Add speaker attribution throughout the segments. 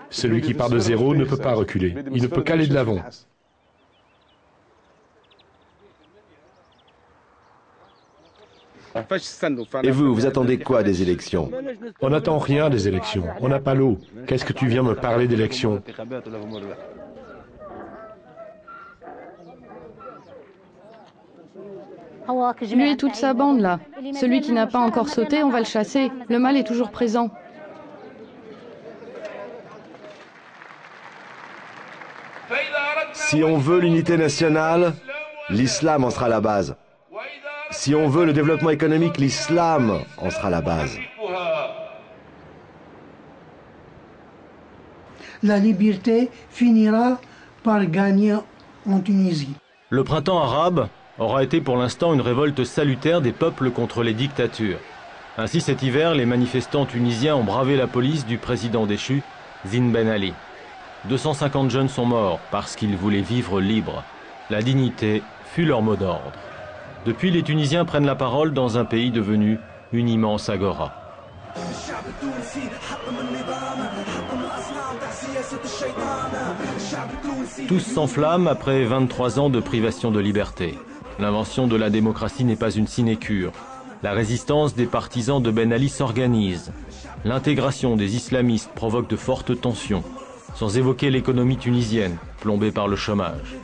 Speaker 1: Celui qui part de zéro ne peut pas reculer. Il ne peut qu'aller de l'avant.
Speaker 2: Et vous, vous attendez quoi des élections?
Speaker 1: On n'attend rien des élections. On n'a pas l'eau. Qu'est-ce que tu viens me parler d'élections?
Speaker 3: Lui et toute sa bande là. Celui qui n'a pas encore sauté, on va le chasser. Le mal est toujours présent.
Speaker 2: Si on veut l'unité nationale, l'islam en sera la base. Si on veut le développement économique, l'islam en sera la base.
Speaker 4: La liberté finira par gagner en Tunisie.
Speaker 5: Le printemps arabe aura été pour l'instant une révolte salutaire des peuples contre les dictatures. Ainsi cet hiver, les manifestants tunisiens ont bravé la police du président déchu, Zine Ben Ali. 250 jeunes sont morts parce qu'ils voulaient vivre libres. La dignité fut leur mot d'ordre. Depuis, les Tunisiens prennent la parole dans un pays devenu une immense agora. Tous s'enflamment après 23 ans de privation de liberté. L'invention de la démocratie n'est pas une sinécure. La résistance des partisans de Ben Ali s'organise. L'intégration des islamistes provoque de fortes tensions, sans évoquer l'économie tunisienne, plombée par le chômage.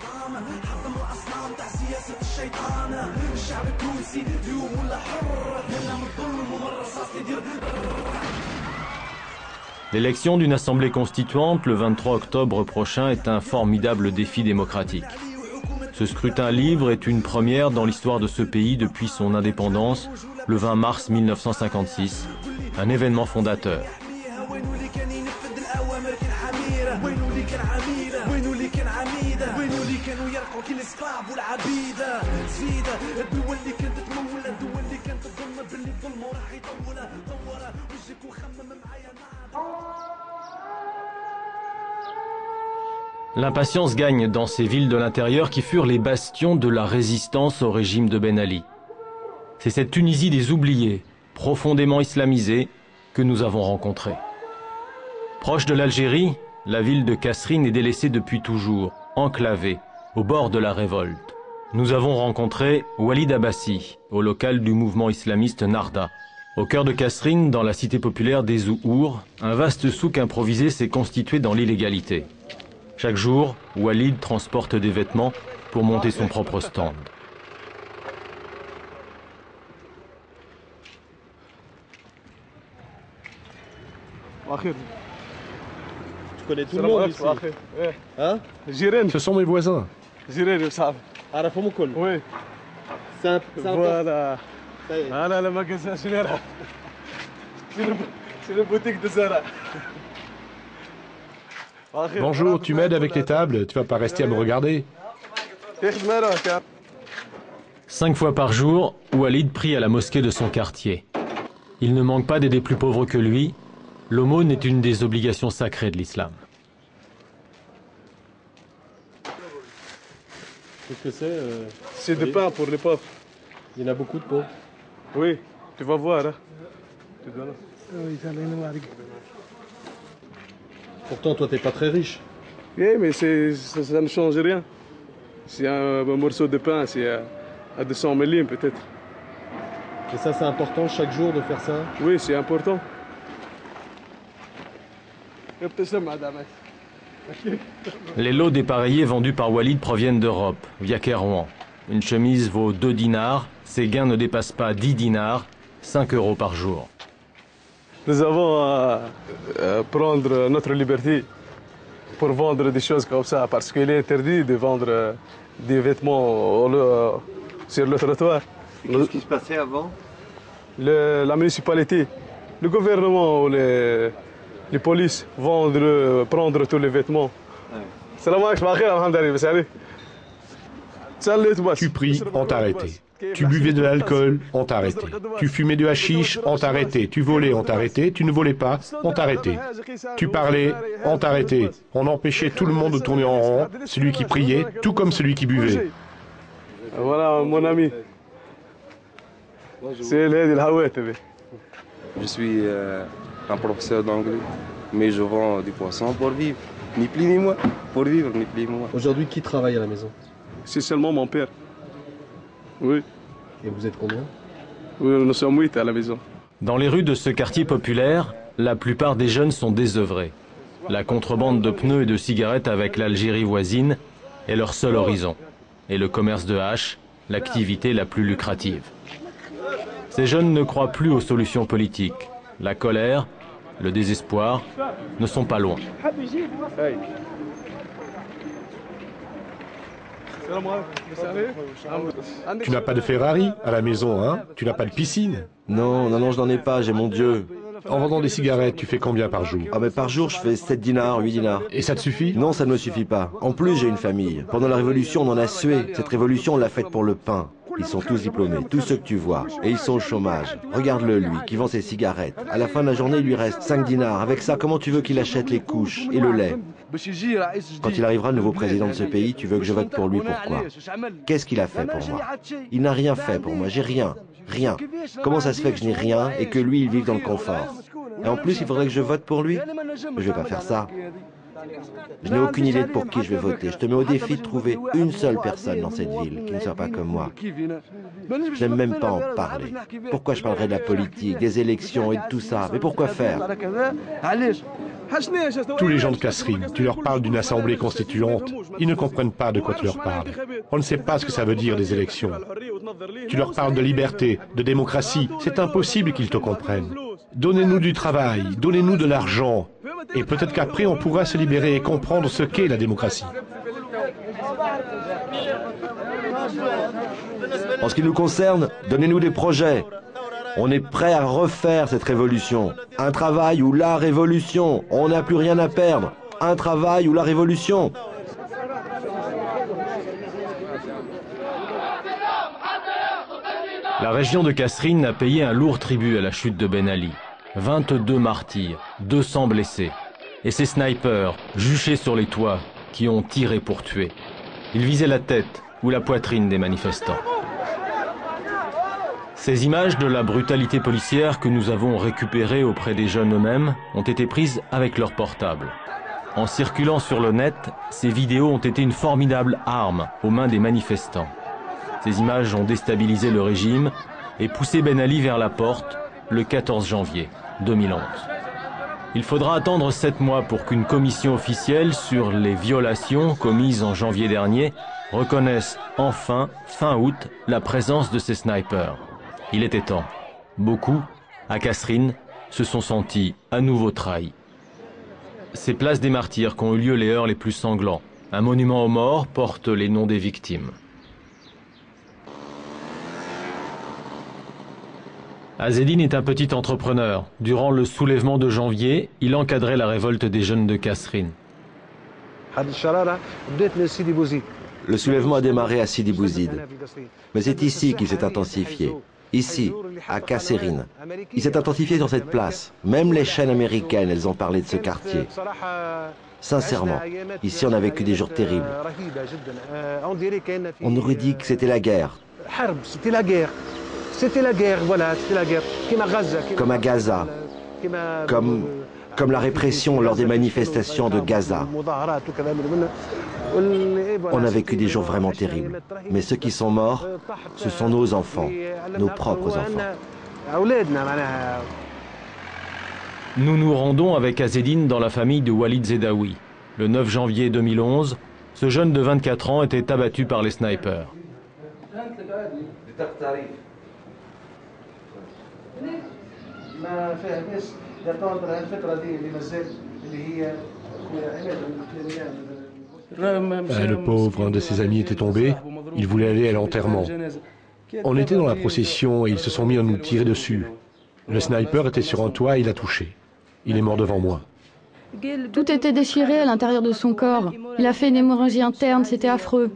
Speaker 5: L'élection d'une assemblée constituante le 23 octobre prochain est un formidable défi démocratique. Ce scrutin libre est une première dans l'histoire de ce pays depuis son indépendance, le 20 mars 1956, un événement fondateur. L'impatience gagne dans ces villes de l'intérieur qui furent les bastions de la résistance au régime de Ben Ali. C'est cette Tunisie des oubliés, profondément islamisée, que nous avons rencontrée. Proche de l'Algérie, la ville de Kasserine est délaissée depuis toujours, enclavée, au bord de la révolte. Nous avons rencontré Walid Abbassi, au local du mouvement islamiste Narda. Au cœur de Kasserine, dans la cité populaire des Zouhour, un vaste souk improvisé s'est constitué dans l'illégalité. Chaque jour, Walid transporte des vêtements pour monter son propre stand.
Speaker 6: Tu connais tout le monde ici. Hein?
Speaker 1: Ce sont mes voisins.
Speaker 6: Oui. Voilà. Voilà le magasin général. C'est le boutique de Zara.
Speaker 1: Bonjour, tu m'aides avec les tables? Tu vas pas rester à me regarder?
Speaker 5: 5 fois par jour, Walid prie à la mosquée de son quartier. Il ne manque pas d'aider plus pauvres que lui. L'aumône est une des obligations sacrées de l'islam.
Speaker 6: Qu'est-ce que c'est C'est du pain pour les pauvres.
Speaker 5: Il y en a beaucoup de pauvres.
Speaker 6: Oui, tu vas voir. Hein.
Speaker 5: Pourtant, toi, t'es pas très riche.
Speaker 6: Oui, mais ça ne change rien. C'est un morceau de pain, c'est à 200 millim peut-être.
Speaker 5: Et ça, c'est important chaque jour de faire ça?
Speaker 6: Oui, c'est important.
Speaker 5: Les lots dépareillés vendus par Walid proviennent d'Europe, via Kairouan. Une chemise vaut 2 dinars, ses gains ne dépassent pas 10 dinars, 5 € par jour.
Speaker 6: Nous avons à prendre notre liberté pour vendre des choses comme ça, parce qu'il est interdit de vendre des vêtements sur le trottoir.
Speaker 7: Qu'est-ce qui se passait avant?
Speaker 6: La municipalité, le gouvernement ou les polices vont prendre tous les vêtements.
Speaker 1: Tu pries, on t'a arrêté. Tu buvais de l'alcool, on t'a arrêté. Tu fumais du hashish, on t'a arrêté. Tu volais, on t'a arrêté. Tu ne volais pas, on t'a arrêté. Tu parlais, on t'a arrêté. On empêchait tout le monde de tourner en rond, celui qui priait, tout comme celui qui buvait.
Speaker 6: Voilà mon ami. C'est l'aide de la
Speaker 8: Je suis un professeur d'anglais, mais je vends du poisson pour vivre. Ni plus ni moins. Pour vivre, ni plus ni moins.
Speaker 9: Aujourd'hui, qui travaille à la maison?
Speaker 6: C'est seulement mon père. Oui.
Speaker 9: Et vous êtes combien?
Speaker 6: Oui, nous sommes 8 à la maison.
Speaker 5: Dans les rues de ce quartier populaire, la plupart des jeunes sont désœuvrés. La contrebande de pneus et de cigarettes avec l'Algérie voisine est leur seul horizon. Et le commerce de hache, l'activité la plus lucrative. Ces jeunes ne croient plus aux solutions politiques. La colère, le désespoir ne sont pas loin.
Speaker 1: Tu n'as pas de Ferrari à la maison, hein? Tu n'as pas de piscine?
Speaker 2: Non, non, non, je n'en ai pas, j'ai mon Dieu.
Speaker 1: En vendant des cigarettes, tu fais combien par jour?
Speaker 2: Ah mais par jour, je fais 7 dinars, 8 dinars.
Speaker 1: Et ça te suffit?
Speaker 2: Non, ça ne me suffit pas. En plus, j'ai une famille. Pendant la Révolution, on en a sué. Cette révolution, on l'a faite pour le pain. Ils sont tous diplômés, tous ceux que tu vois. Et ils sont au chômage. Regarde-le, lui, qui vend ses cigarettes. À la fin de la journée, il lui reste 5 dinars. Avec ça, comment tu veux qu'il achète les couches et le lait? Quand il arrivera, le nouveau président de ce pays, tu veux que je vote pour lui, pourquoi? Qu'est-ce qu'il a fait pour moi? Il n'a rien fait pour moi, j'ai rien. Rien. Comment ça se fait que je n'ai rien et que lui, il vive dans le confort? Et en plus, il faudrait que je vote pour lui? Je vais pas faire ça. Je n'ai aucune idée de pour qui je vais voter. Je te mets au défi de trouver une seule personne dans cette ville qui ne soit pas comme moi. Je n'aime même pas en parler. Pourquoi je parlerais de la politique, des élections et de tout ça? Mais pourquoi faire?
Speaker 1: Tous les gens de Kasserine, tu leur parles d'une assemblée constituante, ils ne comprennent pas de quoi tu leur parles. On ne sait pas ce que ça veut dire des élections. Tu leur parles de liberté, de démocratie, c'est impossible qu'ils te comprennent. Donnez-nous du travail, donnez-nous de l'argent, et peut-être qu'après on pourra se libérer et comprendre ce qu'est la démocratie.
Speaker 2: En ce qui nous concerne, donnez-nous des projets. On est prêt à refaire cette révolution. Un travail ou la révolution. On n'a plus rien à perdre. Un travail ou la révolution.
Speaker 5: La région de Kasserine a payé un lourd tribut à la chute de Ben Ali. 22 martyrs, 200 blessés. Et ces snipers, juchés sur les toits, qui ont tiré pour tuer. Ils visaient la tête ou la poitrine des manifestants. Ces images de la brutalité policière que nous avons récupérées auprès des jeunes eux-mêmes ont été prises avec leur portable. En circulant sur le net, ces vidéos ont été une formidable arme aux mains des manifestants. Ces images ont déstabilisé le régime et poussé Ben Ali vers la porte le 14 janvier 2011. Il faudra attendre 7 mois pour qu'une commission officielle sur les violations commises en janvier dernier reconnaisse enfin, fin août, la présence de ces snipers. Il était temps. Beaucoup, à Kasserine, se sont sentis à nouveau trahis. Ces places des martyrs qu'ont eu lieu les heurts les plus sanglants. Un monument aux morts porte les noms des victimes. Azzedine est un petit entrepreneur. Durant le soulèvement de janvier, il encadrait la révolte des jeunes de Kasserine.
Speaker 2: Le soulèvement a démarré à Sidi Bouzid. Mais c'est ici qu'il s'est intensifié. Ici, à Kasserine. Il s'est intensifié sur cette place. Même les chaînes américaines, elles ont parlé de ce quartier. Sincèrement, ici on a vécu des jours terribles. On aurait dit que c'était la guerre.
Speaker 10: C'était la guerre. C'était la guerre, voilà, c'était la guerre.
Speaker 2: Comme à Gaza. Comme la répression lors des manifestations de Gaza. On a vécu des jours vraiment terribles. Mais ceux qui sont morts, ce sont nos enfants, nos propres enfants.
Speaker 5: Nous nous rendons avec Azzedine dans la famille de Walid Zedaoui. Le 9 janvier 2011, ce jeune de 24 ans était abattu par les snipers.
Speaker 1: Le pauvre, un de ses amis était tombé, il voulait aller à l'enterrement. On était dans la procession et ils se sont mis à nous tirer dessus. Le sniper était sur un toit et il a touché. Il est mort devant moi.
Speaker 3: Tout était déchiré à l'intérieur de son corps. Il a fait une hémorragie interne, c'était affreux.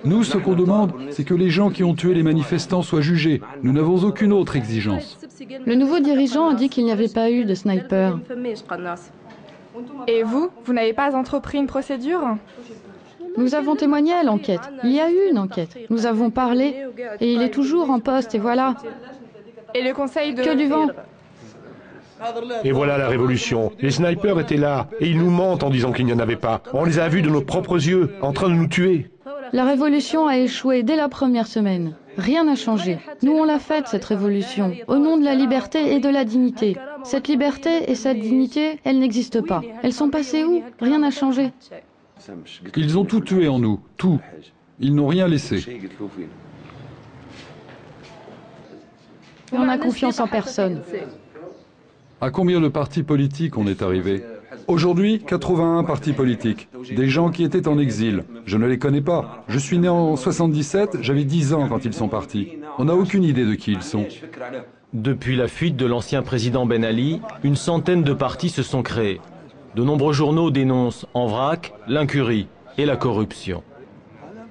Speaker 11: Nous, ce qu'on demande, c'est que les gens qui ont tué les manifestants soient jugés. Nous n'avons aucune autre exigence.
Speaker 3: Le nouveau dirigeant a dit qu'il n'y avait pas eu de sniper.
Speaker 12: Et vous n'avez pas entrepris une procédure?
Speaker 3: Nous avons témoigné à l'enquête. Il y a eu une enquête. Nous avons parlé et il est toujours en poste et voilà.
Speaker 12: Et le conseil de...
Speaker 3: Que du vent.
Speaker 1: Et voilà la révolution. Les snipers étaient là, et ils nous mentent en disant qu'il n'y en avait pas. On les a vus de nos propres yeux, en train de nous tuer.
Speaker 3: La révolution a échoué dès la première semaine. Rien n'a changé. Nous, on l'a faite, cette révolution, au nom de la liberté et de la dignité. Cette liberté et cette dignité, elles n'existent pas. Elles sont passées où? Rien n'a changé.
Speaker 11: Ils ont tout tué en nous, tout. Ils n'ont rien laissé.
Speaker 3: Et on n'a confiance en personne.
Speaker 11: À combien de partis politiques on est arrivé? Aujourd'hui, 81 partis politiques. Des gens qui étaient en exil. Je ne les connais pas. Je suis né en 77, j'avais 10 ans quand ils sont partis. On n'a aucune idée de qui ils sont.
Speaker 5: Depuis la fuite de l'ancien président Ben Ali, une centaine de partis se sont créés. De nombreux journaux dénoncent en vrac l'incurie et la corruption.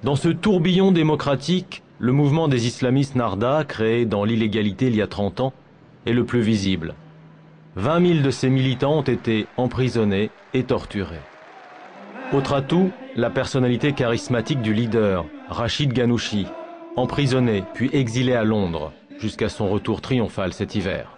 Speaker 5: Dans ce tourbillon démocratique, le mouvement des islamistes Narda, créé dans l'illégalité il y a 30 ans, est le plus visible. 20 000 de ses militants ont été emprisonnés et torturés. Autre atout, la personnalité charismatique du leader, Rachid Ghannouchi, emprisonné puis exilé à Londres, jusqu'à son retour triomphal cet hiver.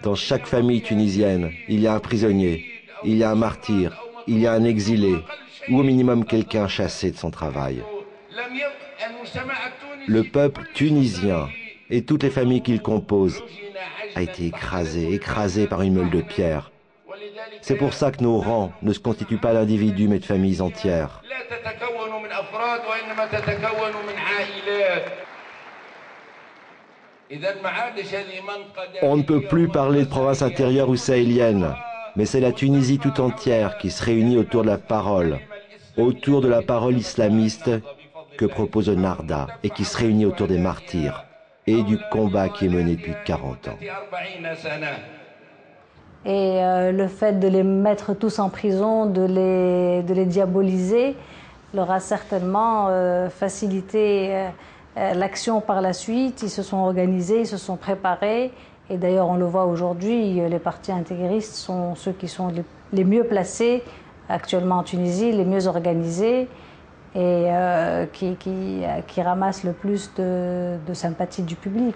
Speaker 2: Dans chaque famille tunisienne, il y a un prisonnier, il y a un martyr, il y a un exilé, ou au minimum quelqu'un chassé de son travail. Le peuple tunisien et toutes les familles qu'il compose a été écrasé par une meule de pierre. C'est pour ça que nos rangs ne se constituent pas d'individus mais de familles entières. On ne peut plus parler de province intérieure ou sahélienne, mais c'est la Tunisie tout entière qui se réunit autour de la parole islamiste que propose Narda et qui se réunit autour des martyrs et du combat qui est mené depuis 40 ans.
Speaker 13: Et le fait de les mettre tous en prison, de les diaboliser, leur a certainement facilité l'action par la suite. Ils se sont organisés, ils se sont préparés. Et d'ailleurs, on le voit aujourd'hui, les partis intégristes sont ceux qui sont les mieux placés actuellement en Tunisie, les mieux organisés et qui ramassent le plus de sympathie du public.